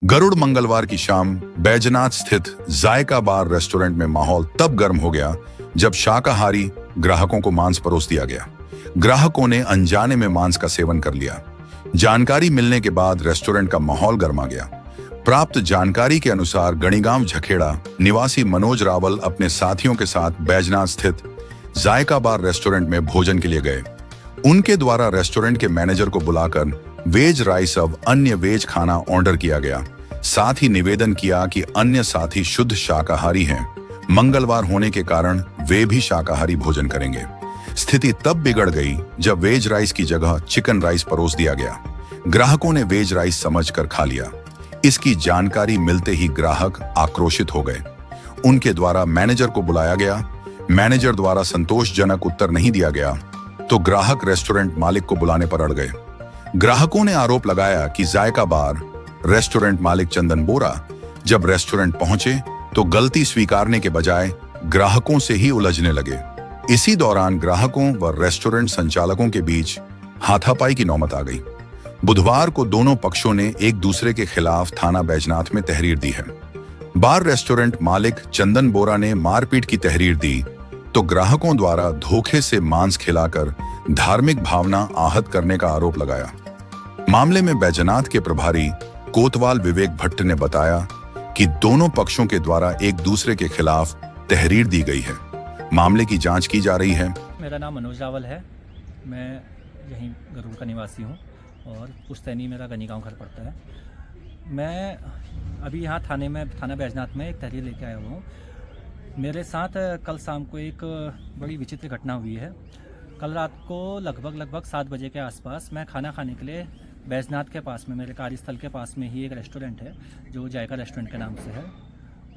गरुड़ मंगलवार की शाम बैजनाथ स्थित जायका बार रेस्टोरेंट में माहौल तब गर्म हो गया जब शाकाहारी ग्राहकों को मांस परोस दिया गया। ग्राहकों ने अनजाने में मांस का सेवन कर लिया। जानकारी मिलने के बाद रेस्टोरेंट का माहौल गर्मा गया। प्राप्त जानकारी के अनुसार गणिगांव झखेड़ा निवासी मनोज रावल अपने साथियों के साथ बैजनाथ स्थित जायका बार रेस्टोरेंट में भोजन के लिए गए। उनके द्वारा रेस्टोरेंट के मैनेजर को बुलाकर वेज राइस अब अन्य वेज खाना ऑर्डर किया गया। साथ ही निवेदन किया कि अन्य साथी शुद्ध शाकाहारी हैं। मंगलवार होने के कारण वे भी शाकाहारी भोजन करेंगे। स्थिति तब बिगड़ गई जब वेज राइस की जगह चिकन राइस परोस दिया गया। ग्राहकों ने वेज राइस समझकर खा लिया। इसकी जानकारी मिलते ही ग्राहक आक्रोशित हो गए। उनके द्वारा मैनेजर को बुलाया गया। मैनेजर द्वारा संतोषजनक उत्तर नहीं दिया गया तो ग्राहक रेस्टोरेंट मालिक को बुलाने पर अड़ गए। ग्राहकों ने आरोप लगाया कि जायका बार रेस्टोरेंट मालिक चंदन बोरा जब रेस्टोरेंट पहुंचे तो गलती स्वीकारने के बजाय ग्राहकों से ही उलझने लगे। इसी दौरान ग्राहकों व रेस्टोरेंट संचालकों के बीच हाथापाई की नौबत आ गई। बुधवार को दोनों पक्षों ने एक दूसरे के खिलाफ थाना बैजनाथ में तहरीर दी है। बार रेस्टोरेंट मालिक चंदन बोरा ने मारपीट की तहरीर दी तो ग्राहकों द्वारा धोखे से मांस खिलाकर धार्मिक भावना आहत करने का आरोप लगाया। मामले में बैजनाथ के प्रभारी कोतवाल विवेक भट्ट ने बताया कि दोनों पक्षों के द्वारा एक दूसरे के खिलाफ तहरीर दी गई है। मामले की जांच की जा रही है। मेरा नाम मनोज रावल है। मैं यहीं गरुड़ का निवासी हूँ और पुश्तैनी मेरा गनीगांव घर पड़ता है। मैं अभी यहाँ थाना बैजनाथ में एक तहरीर लेके आया हुआ हूँ। मेरे साथ कल शाम को एक बड़ी विचित्र घटना हुई है। कल रात को लगभग 7 बजे के आसपास मैं खाना खाने के लिए बैजनाथ के पास में, मेरे कार्यस्थल के पास में ही एक रेस्टोरेंट है जो जायका रेस्टोरेंट के नाम से है,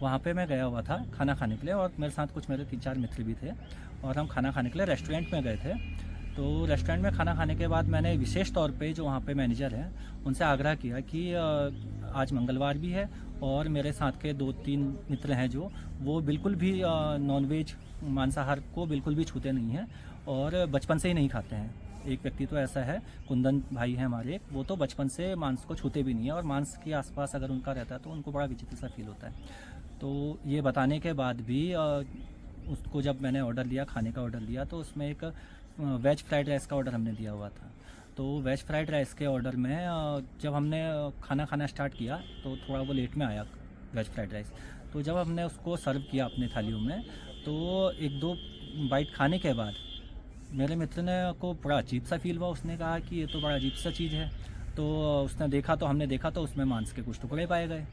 वहाँ पे मैं गया हुआ था खाना खाने के लिए और मेरे साथ कुछ मेरे 3-4 मित्र भी थे और हम खाना खाने के लिए रेस्टोरेंट में गए थे। तो रेस्टोरेंट में खाना खाने के बाद मैंने विशेष तौर पे जो वहाँ पे मैनेजर हैं उनसे आग्रह किया कि आज मंगलवार भी है और मेरे साथ के 2-3 मित्र हैं जो वो बिल्कुल भी नॉनवेज मांसाहार को बिल्कुल भी छूते नहीं हैं और बचपन से ही नहीं खाते हैं। एक व्यक्ति तो ऐसा है, कुंदन भाई है हमारे, वो तो बचपन से मांस को छूते भी नहीं है और मांस के आसपास अगर उनका रहता है तो उनको बड़ा विचित्र सा फील होता है। तो ये बताने के बाद भी उसको जब मैंने ऑर्डर लिया, खाने का ऑर्डर लिया, तो उसमें एक वेज फ्राइड राइस का ऑर्डर हमने दिया हुआ था। तो वेज फ्राइड राइस के ऑर्डर में जब हमने खाना खाना स्टार्ट किया तो थोड़ा वो लेट में आया वेज फ्राइड राइस। तो जब हमने उसको सर्व किया अपने थालियों में तो 1-2 बाइट खाने के बाद मेरे मित्र ने को बड़ा अजीब सा फील हुआ। उसने कहा कि ये तो बड़ा अजीब सा चीज़ है। तो हमने देखा तो उसमें मांस के कुछ टुकड़े पाए गए।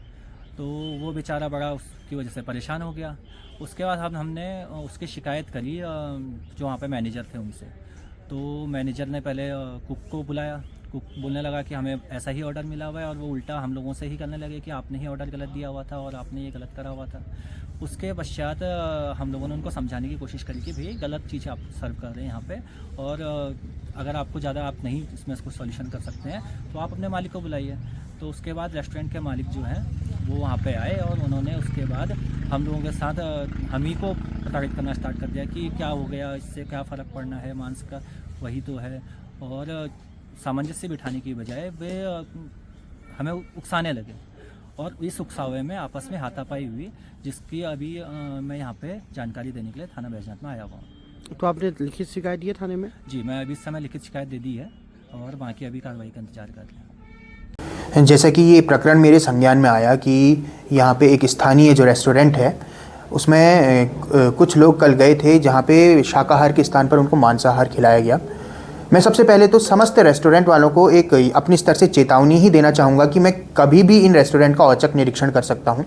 तो वो बेचारा बड़ा उसकी वजह से परेशान हो गया। उसके बाद हमने उसकी शिकायत करी जो वहाँ पे मैनेजर थे उनसे। तो मैनेजर ने पहले कुक को बुलाया। कुक बोलने लगा कि हमें ऐसा ही ऑर्डर मिला हुआ है और वो उल्टा हम लोगों से ही करने लगे कि आपने ही ऑर्डर गलत दिया हुआ था और आपने ये गलत करा हुआ था। उसके पश्चात हम लोगों ने उनको समझाने की कोशिश करी कि भाई गलत चीज़ आप सर्व कर रहे हैं यहाँ पे और अगर आपको ज़्यादा आप नहीं इसमें इसको सॉल्यूशन कर सकते हैं तो आप अपने मालिक को बुलाइए। तो उसके बाद रेस्टोरेंट के मालिक जो हैं वो वहाँ पे आए और उन्होंने उसके बाद हम लोगों के साथ हम ही को प्रताड़ित करना स्टार्ट कर दिया कि क्या हो गया, इससे क्या फ़र्क पड़ना है, मांस का वही तो है। और सामंजस्य बिठाने की बजाय वे हमें उकसाने लगे और इस उकसावे में आपस में हाथापाई हुई, जिसकी अभी मैं यहाँ पे जानकारी देने के लिए थाना बैजनाथ में आया हुआ हूँ। तो आपने लिखित शिकायत दी है थाने में? जी, मैं अभी इस समय लिखित शिकायत दे दी है और बाकी अभी कार्रवाई का इंतजार कर रहे हैं। जैसा कि ये प्रकरण मेरे संज्ञान में आया कि यहाँ पे एक स्थानीय जो रेस्टोरेंट है उसमें कुछ लोग कल गए थे जहाँ पे शाकाहार के स्थान पर उनको मांसाहार खिलाया गया। मैं सबसे पहले तो समस्त रेस्टोरेंट वालों को एक अपनी स्तर से चेतावनी ही देना चाहूँगा कि मैं कभी भी इन रेस्टोरेंट का औचक निरीक्षण कर सकता हूँ।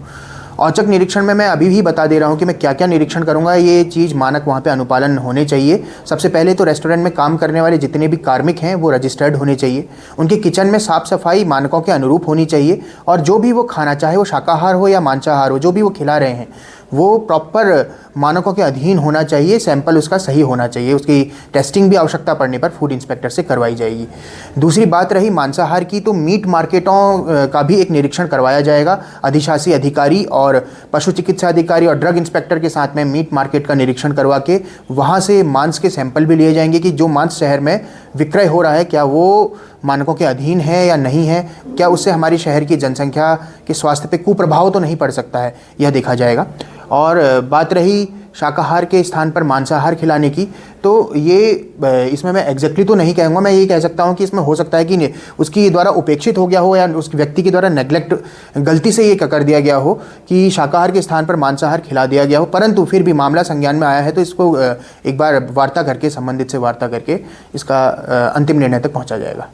औचक निरीक्षण में मैं अभी भी बता दे रहा हूँ कि मैं क्या क्या निरीक्षण करूँगा। ये चीज़ मानक वहाँ पे अनुपालन होने चाहिए। सबसे पहले तो रेस्टोरेंट में काम करने वाले जितने भी कार्मिक हैं वो रजिस्टर्ड होने चाहिए। उनके किचन में साफ़ सफाई मानकों के अनुरूप होनी चाहिए और जो भी वो खाना, चाहे वो शाकाहार हो या मांसाहार हो, जो भी वो खिला रहे हैं वो प्रॉपर मानकों के अधीन होना चाहिए। सैंपल उसका सही होना चाहिए। उसकी टेस्टिंग भी आवश्यकता पड़ने पर फूड इंस्पेक्टर से करवाई जाएगी। दूसरी बात रही मांसाहार की, तो मीट मार्केटों का भी एक निरीक्षण करवाया जाएगा। अधिशासी अधिकारी और पशु चिकित्सा अधिकारी और ड्रग इंस्पेक्टर के साथ में मीट मार्केट का निरीक्षण करवा के वहाँ से मांस के सैंपल भी लिए जाएंगे कि जो मांस शहर में विक्रय हो रहा है क्या वो मानकों के अधीन है या नहीं है, क्या उससे हमारी शहर की जनसंख्या के स्वास्थ्य पे कुप्रभाव तो नहीं पड़ सकता है, यह देखा जाएगा। और बात रही शाकाहार के स्थान पर मांसाहार खिलाने की, तो ये इसमें मैं एग्जैक्टली तो नहीं कहूँगा, मैं ये कह सकता हूँ कि इसमें हो सकता है कि उसकी द्वारा उपेक्षित हो गया हो या उस व्यक्ति के द्वारा नेग्लेक्ट, गलती से ये कर दिया गया हो कि शाकाहार के स्थान पर मांसाहार खिला दिया गया हो, परंतु फिर भी मामला संज्ञान में आया है तो इसको एक बार वार्ता करके, संबंधित से वार्ता करके इसका अंतिम निर्णय तक पहुँचा जाएगा।